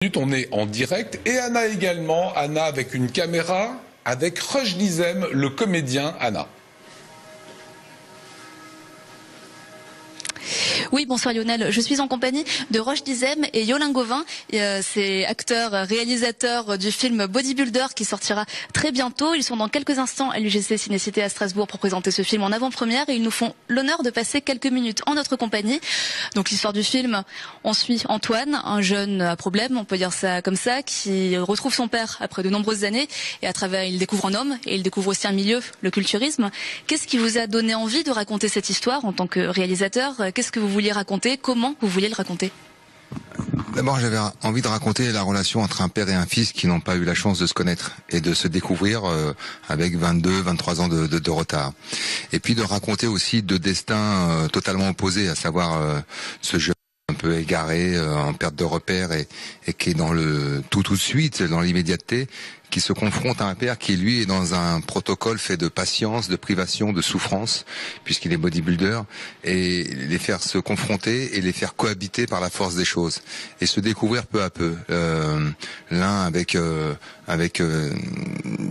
On est en direct et Anna également, Anna avec une caméra, avec Roch Dizem, le comédien. Anna. Oui, bonsoir Lionel. Je suis en compagnie de Roch Dizem et Yolin Gauvin. C'est acteur, réalisateur du film Bodybuilder qui sortira très bientôt. Ils sont dans quelques instants à l'UGC Cinécité à Strasbourg pour présenter ce film en avant-première et ils nous font l'honneur de passer quelques minutes en notre compagnie. Donc l'histoire du film, on suit Antoine, un jeune à problème, on peut dire ça comme ça, qui retrouve son père après de nombreuses années et à travers, il découvre un homme et il découvre aussi un milieu, le culturisme. Qu'est-ce qui vous a donné envie de raconter cette histoire en tant que réalisateur? Qu'est-ce que vous vouliez raconter? Comment vous vouliez le raconter? D'abord, j'avais envie de raconter la relation entre un père et un fils qui n'ont pas eu la chance de se connaître et de se découvrir avec 22, 23 ans de retard. Et puis de raconter aussi deux destins totalement opposés, à savoir ce jeune un peu égaré, en perte de repère et qui est dans le tout de suite, dans l'immédiateté, qui se confronte à un père qui, lui, est dans un protocole fait de patience, de privation, de souffrance, puisqu'il est bodybuilder, et les faire se confronter et les faire cohabiter par la force des choses, et se découvrir peu à peu, l'un avec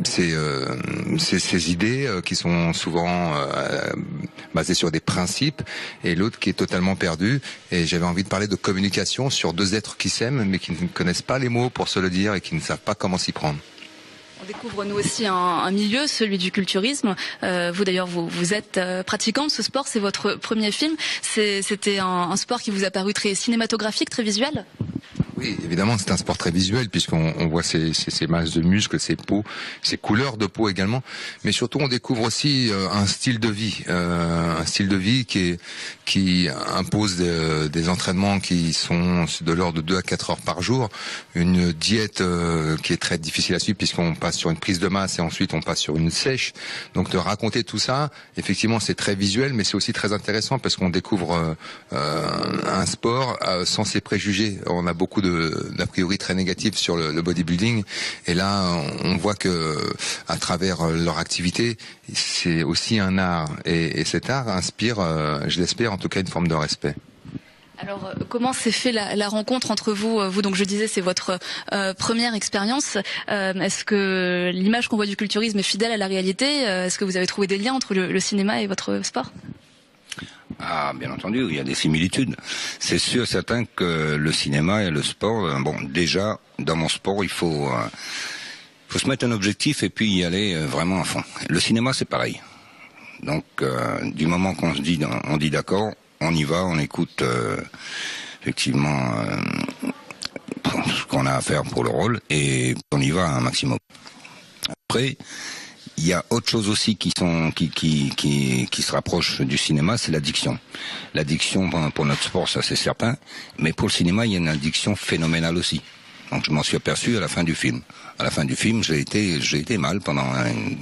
ses idées qui sont souvent basées sur des principes, et l'autre qui est totalement perdu. Et j'avais envie de parler de communication sur deux êtres qui s'aiment, mais qui ne connaissent pas les mots pour se le dire et qui ne savent pas comment s'y prendre. On découvre nous aussi un milieu, celui du culturisme. Vous d'ailleurs, vous êtes pratiquant de ce sport, c'est votre premier film. C'était un sport qui vous a paru très cinématographique, très visuel? Oui, évidemment, c'est un sport très visuel puisqu'on voit ces masses de muscles, ces peaux, ces couleurs de peau également. Mais surtout, on découvre aussi un style de vie qui impose des entraînements qui sont de l'ordre de 2 à 4 heures par jour, une diète qui est très difficile à suivre puisqu'on passe sur une prise de masse et ensuite on passe sur une sèche. Donc de raconter tout ça, effectivement, c'est très visuel, mais c'est aussi très intéressant parce qu'on découvre un sport sans ses préjugés. On a beaucoup d'a priori très négatif sur le bodybuilding, et là on voit que à travers leur activité c'est aussi un art, et cet art inspire, je l'espère en tout cas, une forme de respect. Alors, comment s'est fait la rencontre entre vous donc je disais, c'est votre première expérience. Est-ce que l'image qu'on voit du culturisme est fidèle à la réalité? Est-ce que vous avez trouvé des liens entre le cinéma et votre sport? Ah, bien entendu, il y a des similitudes. C'est sûr, certain que le cinéma et le sport, bon, déjà, dans mon sport, il faut se mettre un objectif et puis y aller vraiment à fond. Le cinéma, c'est pareil. Donc, du moment qu'on se dit, on dit d'accord, on y va, on écoute effectivement ce qu'on a à faire pour le rôle et on y va un maximum. Après, il y a autre chose aussi qui se rapproche du cinéma, c'est l'addiction. L'addiction pour notre sport, ça c'est certain, mais pour le cinéma, il y a une addiction phénoménale aussi. Donc je m'en suis aperçu à la fin du film. À la fin du film, j'ai été mal pendant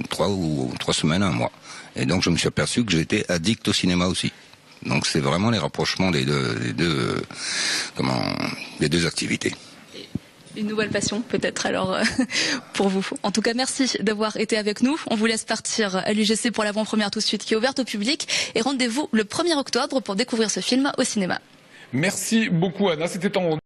3 semaines, un mois. Et donc je me suis aperçu que j'étais addict au cinéma aussi. Donc c'est vraiment les rapprochements des deux activités. Une nouvelle passion peut-être alors pour vous. En tout cas, merci d'avoir été avec nous. On vous laisse partir à l'UGC pour l'avant-première tout de suite qui est ouverte au public. Et rendez-vous le 1er octobre pour découvrir ce film au cinéma. Merci beaucoup Anna, c'était en